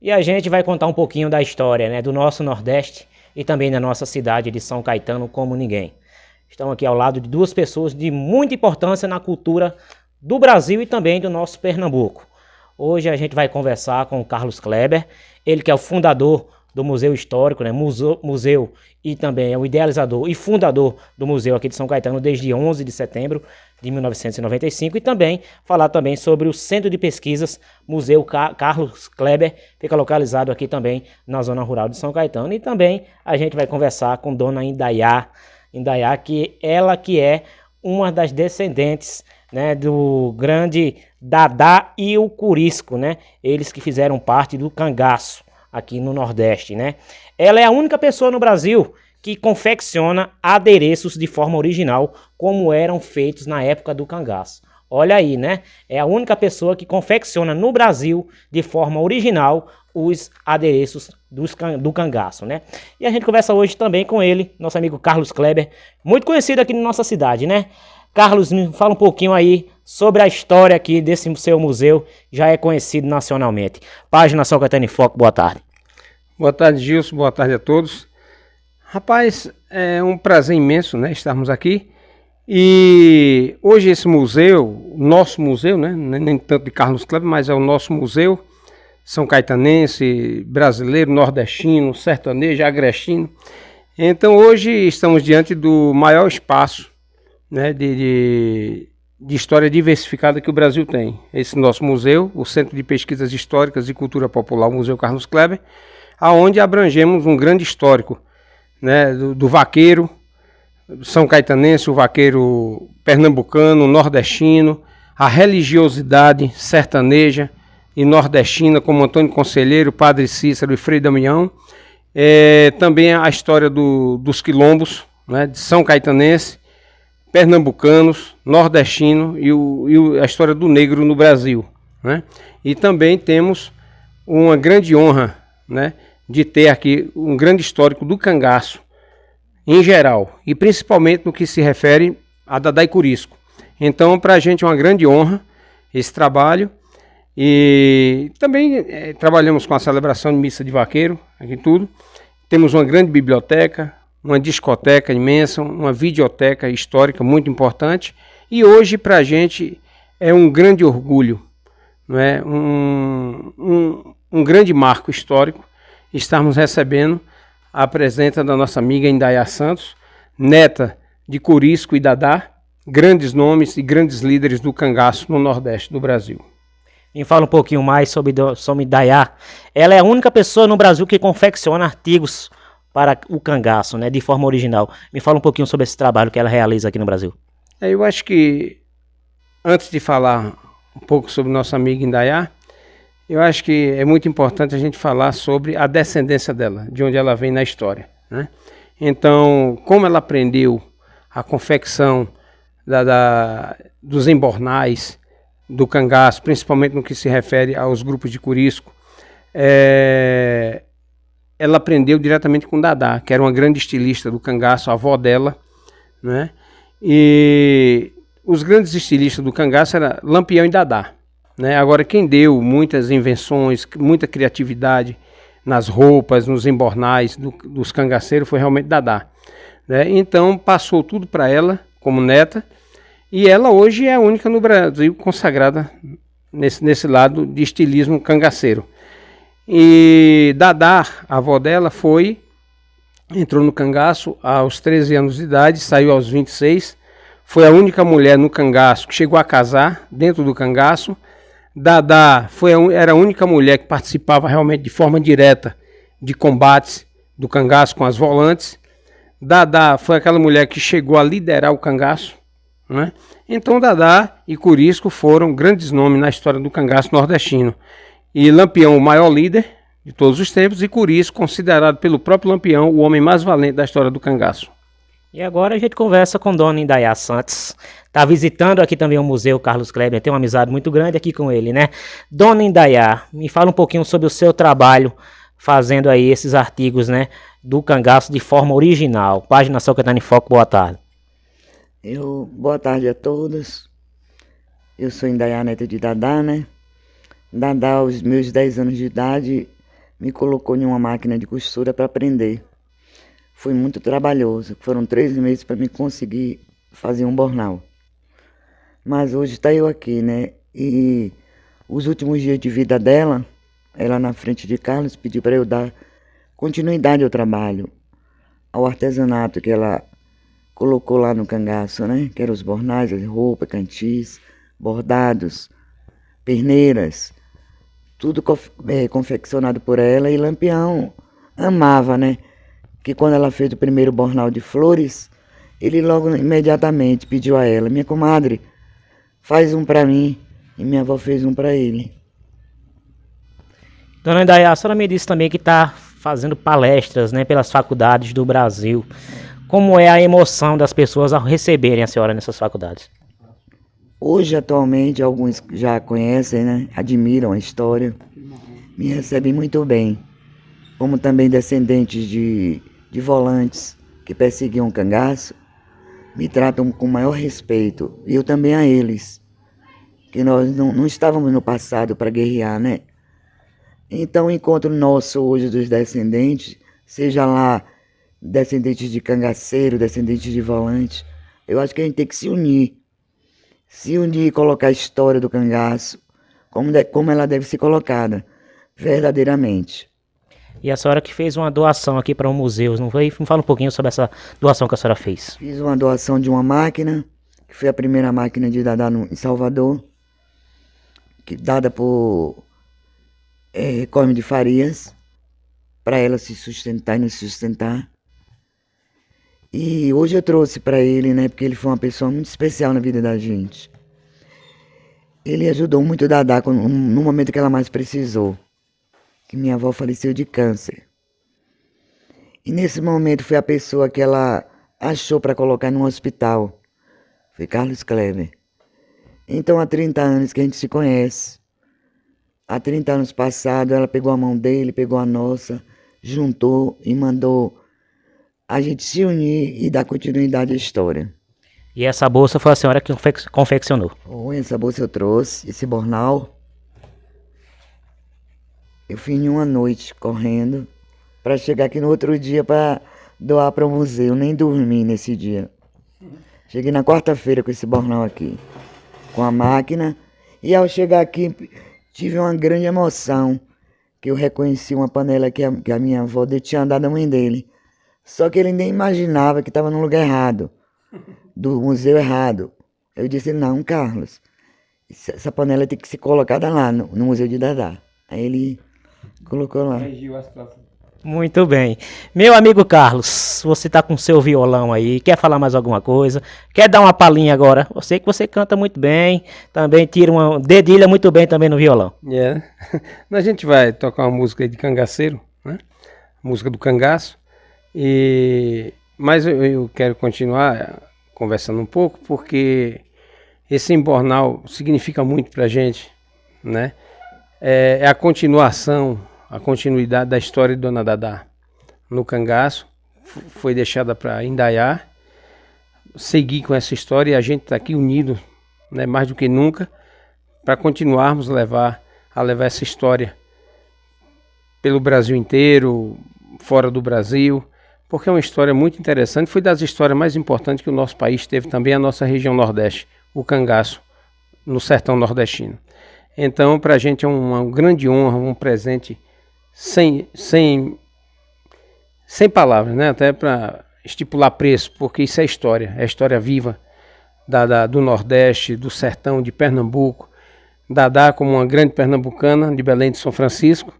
E a gente vai contar um pouquinho da história, né, do nosso Nordeste e também da nossa cidade de São Caetano como ninguém. Estamos aqui ao lado de duas pessoas de muita importância na cultura do Brasil e também do nosso Pernambuco. Hoje a gente vai conversar com o Carlos Kleber, ele que é o fundador do Museu Histórico, né? Museu e também é o idealizador e fundador do museu aqui de São Caetano desde 11 de setembro de 1995 e também falar também sobre o Centro de Pesquisas Museu Carlos Kleber, fica localizado aqui também na zona rural de São Caetano, e também a gente vai conversar com Dona Indaiá, que ela que é uma das descendentes, né, do grande Dadá e o Curisco, né? Eles que fizeram parte do cangaço aqui no Nordeste, né? Ela é a única pessoa no Brasil que confecciona adereços de forma original, como eram feitos na época do cangaço. Olha aí, né? É a única pessoa que confecciona no Brasil de forma original os adereços do cangaço, né? E a gente conversa hoje também com ele, nosso amigo Carlos Kleber, muito conhecido aqui na nossa cidade, né? Carlos, me fala um pouquinho aí sobre a história aqui desse seu museu, já é conhecido nacionalmente. Página São Caetano em Foco, boa tarde. Boa tarde, Gilson, boa tarde a todos. Rapaz, é um prazer imenso, né, estarmos aqui. E hoje esse museu, nosso museu, né, nem tanto de Carlos Kleber, mas é o nosso museu, são caetanense, brasileiro, nordestino, sertanejo, agrestino. Então hoje estamos diante do maior espaço, né, de história diversificada que o Brasil tem. Esse nosso museu, o Centro de Pesquisas Históricas e Cultura Popular, o Museu Carlos Kleber, aonde abrangemos um grande histórico, né, do vaqueiro são caetanense, o vaqueiro pernambucano, nordestino, a religiosidade sertaneja e nordestina, como Antônio Conselheiro, Padre Cícero e Frei Damião, também a história dos quilombos, né, de São Caetanense, pernambucanos, nordestino e a história do negro no Brasil, né? E também temos uma grande honra, né, de ter aqui um grande histórico do cangaço em geral e principalmente no que se refere a Dadá e Curisco. Então, para a gente é uma grande honra esse trabalho, e também trabalhamos com a celebração de missa de vaqueiro, aqui tudo. Temos uma grande biblioteca, uma discoteca imensa, uma videoteca histórica muito importante, e hoje para a gente é um grande orgulho, não é? Um grande marco histórico estarmos recebendo a presença da nossa amiga Indaiá Santos, neta de Curisco e Dadá, grandes nomes e grandes líderes do cangaço no Nordeste do Brasil. Me fala um pouquinho mais sobre Indaiá. Ela é a única pessoa no Brasil que confecciona artigos para o cangaço, né, de forma original. Me fala um pouquinho sobre esse trabalho que ela realiza aqui no Brasil. Eu acho que, antes de falar um pouco sobre nossa amiga Indaiá, eu acho que é muito importante a gente falar sobre a descendência dela, de onde ela vem na história, né? Então, como ela aprendeu a confecção dos embornais, do cangaço, principalmente no que se refere aos grupos de Curisco, ela aprendeu diretamente com Dadá, que era uma grande estilista do cangaço, a avó dela, né? E os grandes estilistas do cangaço eram Lampião e Dadá, né? Agora, quem deu muitas invenções, muita criatividade nas roupas, nos embornais dos cangaceiros foi realmente Dadá, né? Então passou tudo para ela como neta, e ela hoje é a única no Brasil consagrada nesse lado de estilismo cangaceiro. E Dadá, a avó dela, entrou no cangaço aos 13 anos de idade, saiu aos 26, foi a única mulher no cangaço que chegou a casar dentro do cangaço. Dadá era a única mulher que participava realmente de forma direta de combates do cangaço com as volantes. Dadá foi aquela mulher que chegou a liderar o cangaço, né? Então Dadá e Curisco foram grandes nomes na história do cangaço nordestino. E Lampião, o maior líder de todos os tempos, e Curisco, considerado pelo próprio Lampião o homem mais valente da história do cangaço. E agora a gente conversa com Dona Indaiá Santos. Está visitando aqui também o Museu Carlos Kleber, tem uma amizade muito grande aqui com ele, né? Dona Indaiá, me fala um pouquinho sobre o seu trabalho fazendo aí esses artigos, né, do cangaço de forma original. Página São Caetano em Foco, boa tarde. Boa tarde a todos. Eu sou Indaiá, neta de Dadá, né? Dadá, aos meus 10 anos de idade, me colocou em uma máquina de costura para aprender. Foi muito trabalhoso, foram 3 meses para me conseguir fazer um bornal. Mas hoje está eu aqui, né? E os últimos dias de vida dela, ela na frente de Carlos pediu para eu dar continuidade ao trabalho, ao artesanato que ela colocou lá no cangaço, né? Que eram os bornais, as roupas, cantis, bordados, perneiras, tudo confeccionado por ela. E Lampião amava, né? Que quando ela fez o primeiro bornal de flores, ele logo imediatamente pediu a ela: minha comadre, faz um para mim. E minha avó fez um para ele. Dona Indaiá, a senhora me disse também que está fazendo palestras, né, pelas faculdades do Brasil. Como é a emoção das pessoas ao receberem a senhora nessas faculdades? Hoje, atualmente, alguns já conhecem, né? Admiram a história, me recebem muito bem. Como também descendentes de volantes que perseguiam o cangaço, me tratam com o maior respeito. E eu também a eles, que nós não estávamos no passado para guerrear, né? Então, o encontro nosso hoje dos descendentes, seja lá descendentes de cangaceiro, descendentes de volante, eu acho que a gente tem que se unir e colocar a história do cangaço como ela deve ser colocada, verdadeiramente. E a senhora que fez uma doação aqui para um museu, não foi? Me fala um pouquinho sobre essa doação que a senhora fez. Fiz uma doação de uma máquina, que foi a primeira máquina de Dadá em Salvador, dada por Cosme de Farias, para ela se sustentar e nos sustentar. E hoje eu trouxe para ele, né, porque ele foi uma pessoa muito especial na vida da gente. Ele ajudou muito Dadá no momento que ela mais precisou, que minha avó faleceu de câncer. E nesse momento foi a pessoa que ela achou para colocar num hospital. Foi Carlos Kleber. Então há 30 anos que a gente se conhece. Há 30 anos passados, ela pegou a mão dele, pegou a nossa, juntou e mandou a gente se unir e dar continuidade à história. E essa bolsa foi a senhora que confeccionou? Essa bolsa eu trouxe, esse bornal. Eu fiz em uma noite correndo para chegar aqui no outro dia para doar para o museu. Nem dormi nesse dia. Cheguei na quarta-feira com esse bornal aqui, com a máquina. E ao chegar aqui, tive uma grande emoção, que eu reconheci uma panela que a minha avó tinha dado à mãe dele. Só que ele nem imaginava que estava no lugar errado, do museu errado. Eu disse: não, Carlos, essa panela tem que ser colocada lá no Museu de Dadá. Aí ele colocou lá. Muito bem. Meu amigo Carlos, você está com seu violão aí, quer falar mais alguma coisa? Quer dar uma palhinha agora? Eu sei que você canta muito bem, também dedilha muito bem também no violão. A gente vai tocar uma música aí de cangaceiro, né? Música do cangaço. Mas eu quero continuar conversando um pouco, porque esse bornal significa muito pra gente, né? É a continuidade da história de Dona Dadá no cangaço. Foi deixada para Indaiá seguir com essa história, e a gente está aqui unido, né, mais do que nunca, para continuarmos a levar essa história pelo Brasil inteiro, fora do Brasil, porque é uma história muito interessante. Foi das histórias mais importantes que o nosso país teve, também a nossa região Nordeste, o cangaço, no sertão nordestino. Então, para a gente é uma grande honra, um presente sem palavras, né? Até para estipular preço, porque isso é história viva do Nordeste, do sertão de Pernambuco, Dadá como uma grande pernambucana de Belém de São Francisco,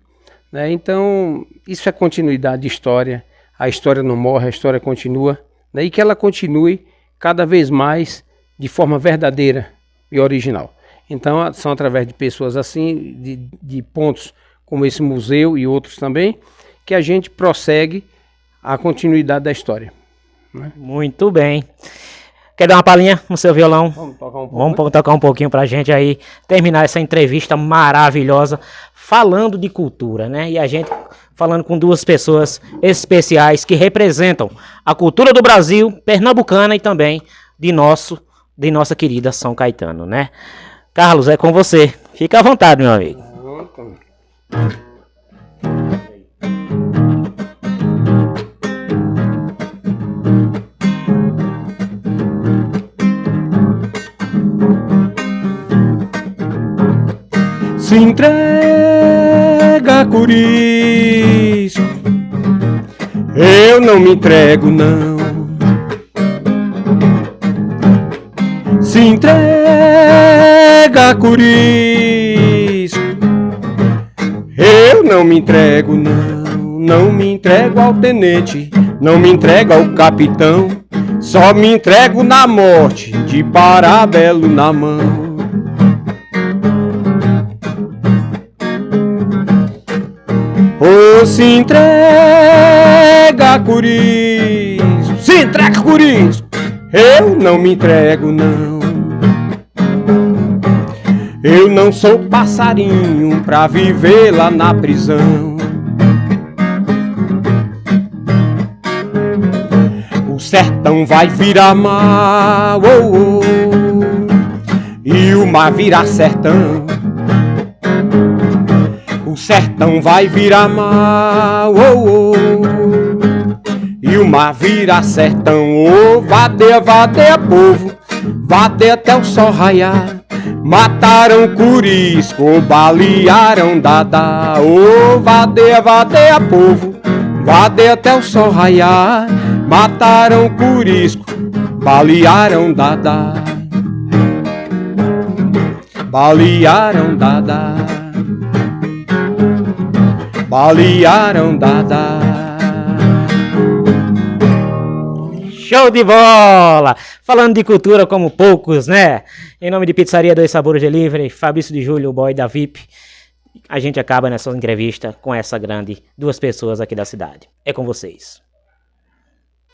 né? Então, isso é continuidade de história. A história não morre, a história continua, né? E que ela continue cada vez mais de forma verdadeira e original. Então, são através de pessoas assim, de pontos como esse museu e outros também, que a gente prossegue a continuidade da história, né? Muito bem. Quer dar uma palhinha no seu violão? Vamos tocar um pouco. Vamos tocar um pouquinho pra gente aí terminar essa entrevista maravilhosa, falando de cultura, né? E a gente falando com duas pessoas especiais que representam a cultura do Brasil, pernambucana, e também de nossa querida São Caetano, né? Carlos, é com você. Fica à vontade, meu amigo. se entrega, Curisco. Eu não me entrego, não. Se entrega, Curisco. Eu não me entrego, não. Não me entrego ao tenente, não me entrego ao capitão. Só me entrego na morte, de parabelo na mão. Oh, se entrega, Curisco. Se entrega, Curisco. Eu não me entrego, não. Eu não sou passarinho pra viver lá na prisão. O sertão vai virar mar, oh, oh, e o mar virar sertão. O sertão vai virar mar, oh, oh, e o mar virar sertão. Oh, vadeia, vadeia, povo, vadeia até o sol raiar. Mataram Curisco, balearam Dadá. Oh, vadeia, vadeia, povo, vadeia até o sol raiar. Mataram Curisco, balearam Dadá. Balearam Dadá. Balearam Dadá. Show de bola! Falando de cultura como poucos, né? Em nome de Pizzaria Dois Sabores Delivery, Fabrício de Júlio, o boy da VIP, a gente acaba nessa entrevista com essa grande duas pessoas aqui da cidade. É com vocês.